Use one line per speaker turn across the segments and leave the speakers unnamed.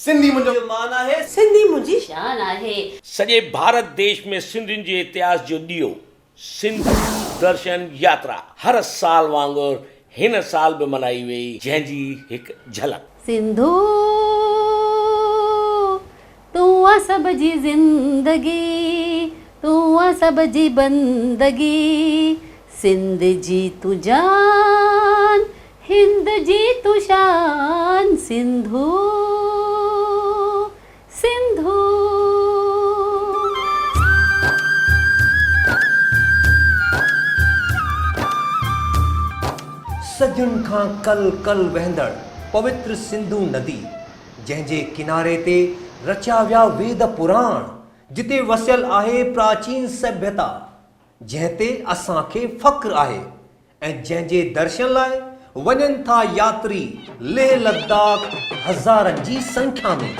सिंधी मुंहिंजो
माना है,
सिंधी मुंहिंजी
शान आहे।
सॼे भारत देश में सिंधियुनि जे इतिहास जो ॾींहुं सिंधु दर्शन यात्रा हर साल वांगुरु हिन साल बि मनाई वई, जंहिंजी हिकु झलक।
सिंधू तूं आ सब जी ज़िंदगी, तूं आ सब जी बंदगी, सिंध जी तू जान, हिंद जी तू शान, सिंधू सिंधू।
सदियुनि खां कल कल वहंदड़ पवित्र सिंधु नदी, जंहिंजे किनारे ते रचिया विया वेद पुराण, जिते वसियल आहे प्राचीन सभ्यता, जंहिं ते असांखे फ़ख्रु आहे ऐं जंहिंजे दर्शन लाइ वञनि था यात्री लेह लद्दाख हज़ारनि जी संख्या में।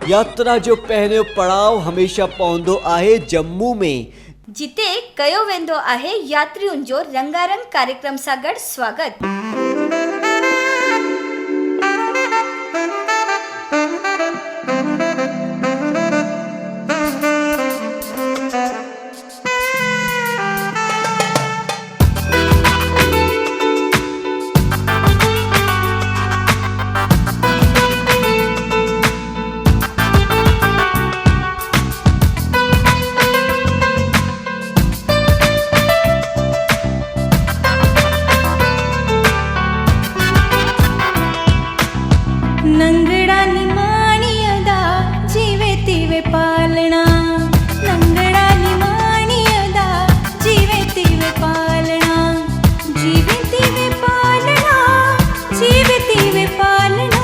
यात्रा जो पहिरियों पड़ाव हमेशा पवंदो आहे जम्मू में,
जिते कयो वेंदो आहे यात्रियुनि जो रंगारंग कार्यक्रम सां गॾु स्वागत।
नंगड़ा निमाणियदा जीवे तीवे पालना, नंगड़ा निमाणियदा जीवे तीवे पालना, जीवे तीवे पालना, जीवे तीवे पालना,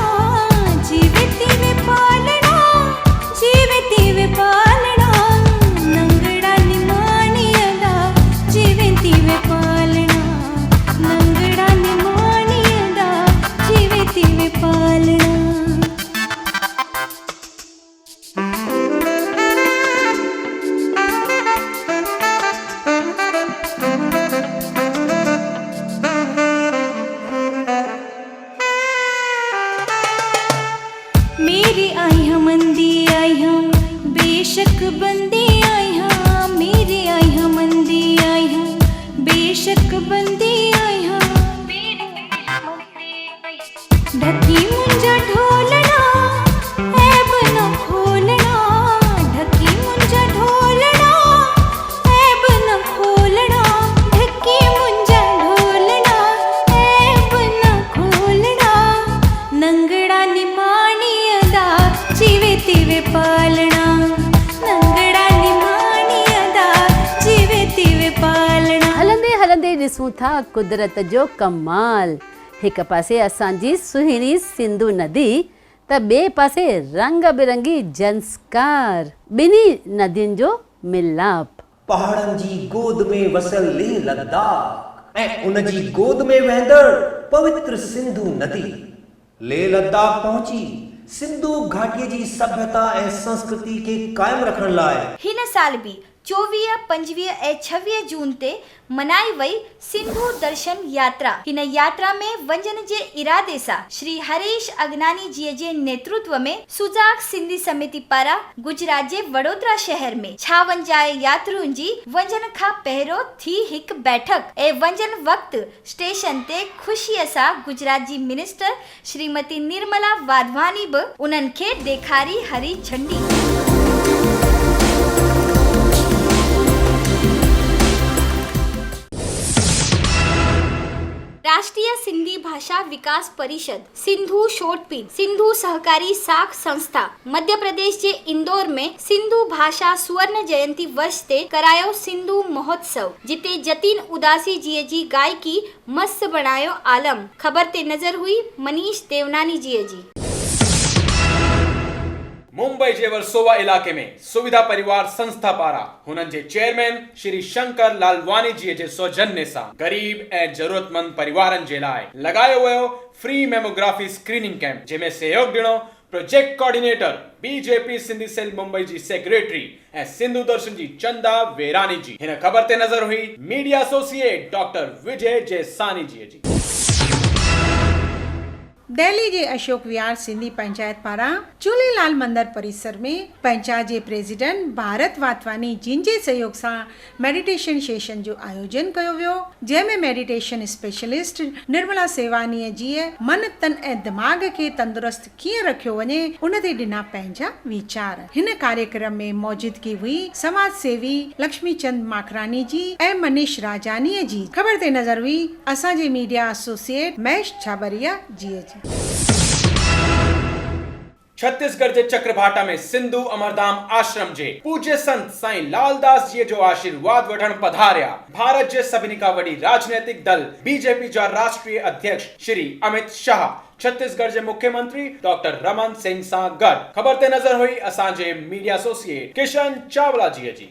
जीवे तीवे पालना, जीवे तीवे पालना, नंगड़ा निमाणियदा जीवे तीवे पालना, नंगड़ा निमाणियदा जीवे तीवे पालना। मेरी आई हम मंदी आई हम बेशक बंदी आई हम, मेरी आई हम मंदी आई हम बेशक बंदी आई हम, ढकी मुंजा ढोलना ऐब न खोलना, ढकी मुंजा ढोलना ऐब न खोलना, ढकी मुंजा ढोलना ऐब न खोलना, नंगड़ा निमाणियदा जीवे तीवे पालना, नंगड़ा निमाणियदा जीवे तीवे पालना।
हलंदे हलंदे ॾिसूं था कुदरत जो कमाल। हिक पासे असांजी सुहिणी सिंधु नदी त ॿिए पासे रंग बिरंगी जंस्कार, ॿिन्ही नदियुनि जो मिलाप।
पहाड़नि जी गोद में वसियल लेह लद्दाख ऐं उन जी गोद में वहंदड़ पवित्र सिंधु नदी। लेह लद्दाख पहुची सिंधु घाटीअ जी सभ्यता ऐं संस्कृति खे कायम रखण लाइ
हिन साल बि 24, 25 ऐं 26 जून ते मनाई वई सिंधु दर्शन यात्रा। हिन यात्रा में वंजन जे इरादे सां श्री हरीश अगनानी जी जे नेतृत्व में सुजाग सिंधी समिति पारां गुजरात जे वडोदरा शहर में 56 यात्रियुनि जी वंजन खां पहिरियों थी हिकु बैठक ऐं वंजन वक़्तु स्टेशन ते ख़ुशीअ सां गुजरात जी मिनिस्टर श्रीमती निर्मला वाधवानी बि उन्हनि खे ॾेखारी हरी झंडी। राष्ट्रीय सिंधी भाषा विकास परिषद, सिंधु शोटपीठ, सिंधु सहकारी साख संस्था मध्य प्रदेश जे इंदौर में सिंधु भाषा स्वर्ण जयंती वर्ष ते करायो सिंधु महोत्सव, जिते जतीन उदासी जी जी गायकी मस्त बणायो आलम। खबर ते नजर हुई मनीष देवनानी जी जी।
मुंबई जे वर्सोवा इलाके में सुविधा परिवार संस्था पारां हुननि जे चेयरमैन श्री शंकर लालवानी जी जे सौजन्य सां गरीब ऐं जरूरतमंद परिवारनि जे लाइ लॻायो वियो फ्री मेमोग्राफी स्क्रीनिंग कैंप, जंहिंमें सहयोग ॾिनो project coordinator BJP Sindhi cell Mumbai जी सेक्रेटरी ऐं सिंधु दर्शन जी चंदा वेरानी जी। हिन ख़बर ते नज़र हुई मीडिया एसोसिएट डॉक्टर विजय जेसानी जी जी।
दिल्ली जे अशोक विहार सिंधी पंचायत पारां झूलेलाल मंदिर परिसर में पंचायत जे प्रेसिडेंट भारत वाधवानी जिन जे सहयोग सां मेडिटेशन सेशन जो आयोजन कयो वियो, जंहिंमें मेडिटेशन स्पेशलिस्ट निर्मला सेवानीअ जीअ मन तन ऐं दिमाग़ खे तंदुरुस्त कीअं रखियो वञे उन ते ॾिना पंहिंजा वीचार। हिन कार्यक्रम में मौजूदगी हुई समाज सेवी लक्ष्मी चंद माखरानी जी ऐं मनीष राजानीअ जी। ख़बर ते नज़र हुई असांजे मीडिया एसोसिएट महेश छाबरिया जी।
छत्तीसगढ़ के चक्रभाटा में सिंधु अमरधाम आश्रम जे पूज्य संत साईं लालदास जी जो आशीर्वाद वठण पधारिया भारत जे सभिनी का वडी राजनीतिक दल बीजेपी जा राष्ट्रीय अध्यक्ष श्री अमित शाह, छत्तीसगढ़ के मुख्यमंत्री डॉक्टर रमन सिंह सां गॾु। ख़बर ते नज़र हुई असांजे मीडिया एसोसिएट किशन चावला जी।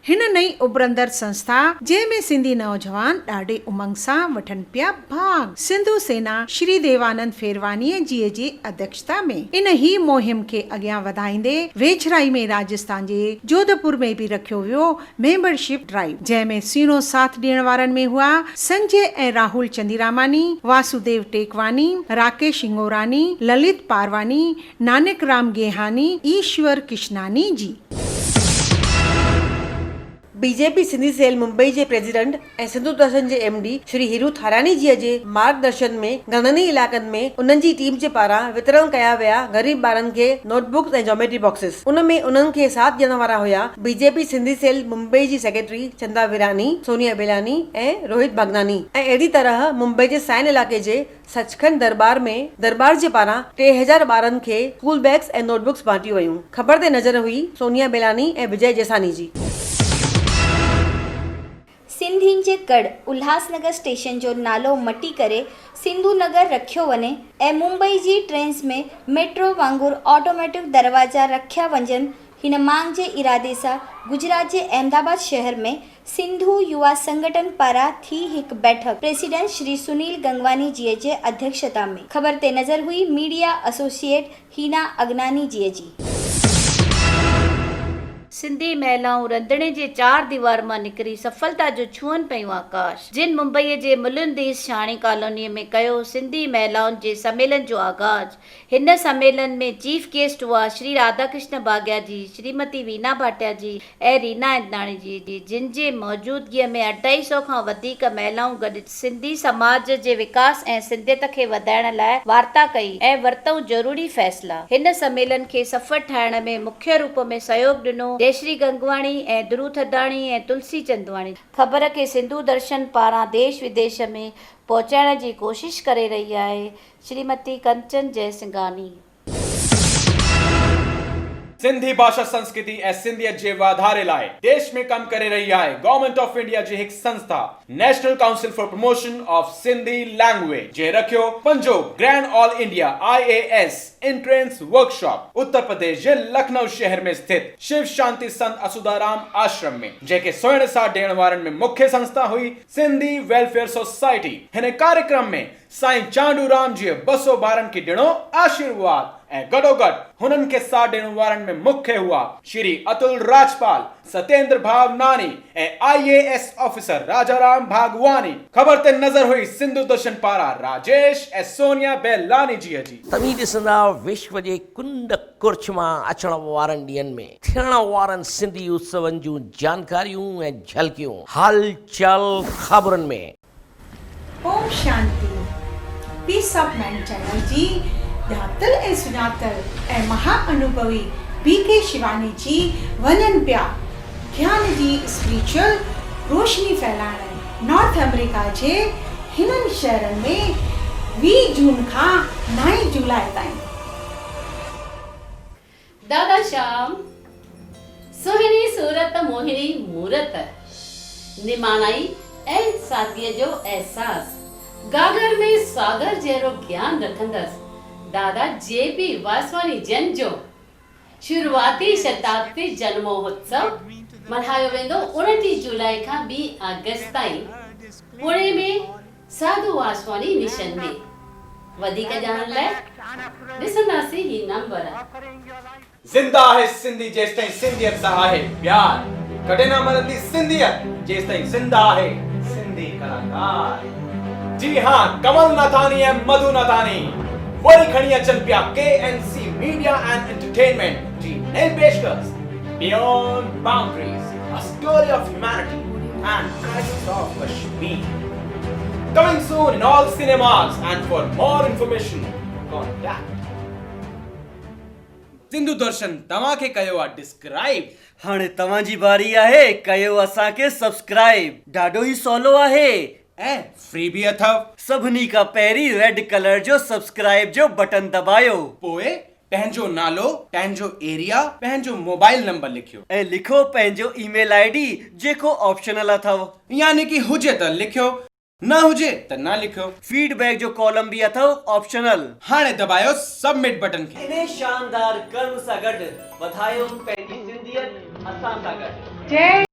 हिन नई उभरंदड़ संस्था जंहिंमें सिंधी नौजवान ॾाढे उमंग सां वठनि पिया भाग। सिंधु सेना श्री देवानंद फेरवानीअ जी जी अध्यक्षता में इन ही मुहिम खे अॻियां वधाईंदे वेझराई में राजस्थान जे जोधपुर में भी रखियो वियो मेंबरशिप ड्राइव, जंहिंमें सीनो साथ ॾियण वारनि में हुआ संजय ऐं राहुल चंदीरामानी, वासुदेव टेकवानी, राकेश इंगोरानी, ललित पारवानी, नानक राम गेहानी, ईश्वर किशनानी जी।
बीजेपी सिंधी सेल मुंबई जे प्रेसिडेंट ऐं सिंधु दर्शन जे एमडी श्री हीरू थारानी जी जे मार्गदर्शन में घणनि ई इलाक़नि में उन्हनि जी टीम जे पारां वितरण कया विया गरीब ॿारनि खे नोटबुक्स ऐं ज्योमेट्री बॉक्सिस। उन में उन्हनि खे साथ ॾियण वारा हुया बीजेपी सिंधी सेल मुंबई जी सेक्रेटरी चंदा विरानी, सोनिया बेलानी ऐं रोहित भागनानी। ऐं अहिड़ी तरह मुंबई जे साइन इलाके जे सचखंड दरबार में दरबार जे पारां 3000 ॿारनि खे स्कूल बैग्स ऐं नोटबुक्स बांटियूं वयूं। ख़बर ते नज़र हुई सोनिया बेलानी ऐं विजय जेसानी जी।
सिंधियुनि जे गढ़ उल्हासनगर स्टेशन जो नालो मटी करे सिंधु नगर रखियो वञे ऐं मुंबई जी ट्रेन्स में मेट्रो वांगुरु ऑटोमेटिक दरवाजा रखिया वञनि, हिन मांग जे इरादे सां गुजरात जे अहमदाबाद शहर में सिंधु युवा संगठन पारां थी हिकु बैठक प्रेसिडेंट श्री सुनील गंगवानी जी जे अध्यक्षता में। ख़बर ते नज़र हुई मीडिया एसोसिएट हीना अगनानी जी जी।
सिंधी महिलाऊं रंधिणे जे 4 दीवार मां निकिरी सफलता जो छुअनि पियूं आकाश। जिन मुंबईअ जे मुलुंदीस शाणी कॉलोनीअ में कयो सिंधी महिलाउनि जे सम्मेलन जो आगाज़। हिन सम्मेलन में चीफ गेस्ट हुआ श्री राधाकृष्ण भाग्या जी, श्रीमती वीना भाटिया जी ऐं रीना इंदाणी जी, जिन जे मौजूदगीअ में 250 खां वधीक महिलाऊं गॾु सिंधी समाज जे विकास ऐं सिंधियत खे वधाइण लाइ वार्ता कई ऐं वरितऊं ज़रूरी फ़ैसिला। हिन सम्मेलन खे सफल ठाहिण में मुख्य रूप में सहयोग ॾिनो जयश्री गंगवाणी ऐं ध्रुव थदाणी ऐं तुलसी चंदवाणी। ख़बर खे सिंधु दर्शन पारां देश विदेश में पहुचाइण जी कोशिश करे रही आहे श्रीमती कंचन जयसिंघानी।
सिंधी भाषा संस्कृति ऐं सिंधियत जे वाधारे लाइ देश में कम करे रही आहे गवर्नमेंट ऑफ इंडिया जी हिकु संस्था national council for promotion of Sindhi language जे रखियो 5 grand all India IAS entrance workshop Uttar Pradesh जे लखनऊ शहर में स्थित शिव शांति संत असुदाराम आश्रम में, जेके सुहिणे साथ ॾियण वारनि में मुख्य संस्था हुई सिंधी वेलफेयर सोसाइटी। हिन कार्यक्रम में साईं चांडूराम जी 200 ॿारनि खे ॾिनो आशीर्वाद ऐं गॾोगॾु हुननि खे साथ ॾियण वारनि में मुख्य हुआ श्री अतुल राजपाल, सत्येंद्र भावनानी ऐं IAS ऑफिसर राजाराम भागवानी। ख़बर ते नज़र हुई सिंधु दर्शन पारां राजेश ऐं सोनिया बेलानी जी।
तव्हीं ॾिसंदा विश्व जे कुंड कुर्छ मां अचण वारनि ॾींहंनि में थियण वारनि सिंधी उत्सवनि जूं जानकारियूं ऐं झलकियूं हालचाल ख़बरुनि में।
Om Shanti. Piece of mind channel जी ॼातल ऐं सुञातल ऐं महाअनुभवी BK शिवानी जी वञनि पिया ज्ञान जी स्पिरिचुअल रोशनी फैलाइण नॉर्थ अमेरिका जे हिननि शहरनि में 20 जून खां 9 जुलाई ताईं।
दादा श्याम सुहिणी सूरत मोहिनी मूरत निमाणाई ऐं सादगीअ जो एहसास गागर में सागर जहिड़ो ज्ञान रखंदसि दादा JP वासवानी जन जो शुरूआती शताब्दी जन्मोत्सव मल्हायो वेंदो 29 जुलाई खां 2 अगस्त ताईं पुणे में साधु वासवानी मिशन में। वधीक ॼाणण लाइ ॾिसंदासीं ही नंबर।
जिंदा है सिंधी जेसिताईं सिंधियत सां आहे प्यार, कॾहिं न मरंदी सिंधियत जेसिताईं जिंदा आहे सिंधी कलाकार। जी हाँ, कमल नाथानी ऐं मधु नाथानी वरी खणी अचनि पिया KNC मीडिया एंड एंटरटेनमेंट जी नई पेशकश beyond boundaries, a story of humanity and crisis of Kashmir. Coming soon in all cinemas, and for more information, contact Sindhu Darshan तव्हांखे कयो आहे डिस्क्राइब।
हाणे तव्हांजी बारी आहे, कयो असांखे सब्सक्राइब। ॾाढो ई सवलो आहे
ऐं फ्री बि अथव।
सभिनी खां पहिरीं रेड कलर जो सब्सक्राइब जो बटन दबायो,
पोइ पंहिंजो नालो, पंहिंजो एरिया, पंहिंजो मोबाइल नंबर लिखियो
ऐं लिखो पंहिंजो ईमेल ID जेको ऑप्शनल अथव।
यानी कि हुजे त लिखियो, न हुजे त न लिखियो।
फीडबैक जो कॉलम बि अथव ऑप्शनल।
हाणे दबायो सबमिट बटन खे।
इन शानदार कर्म सां गॾु वधायो पंहिंजी सिंधियत असां सां गॾु।
जय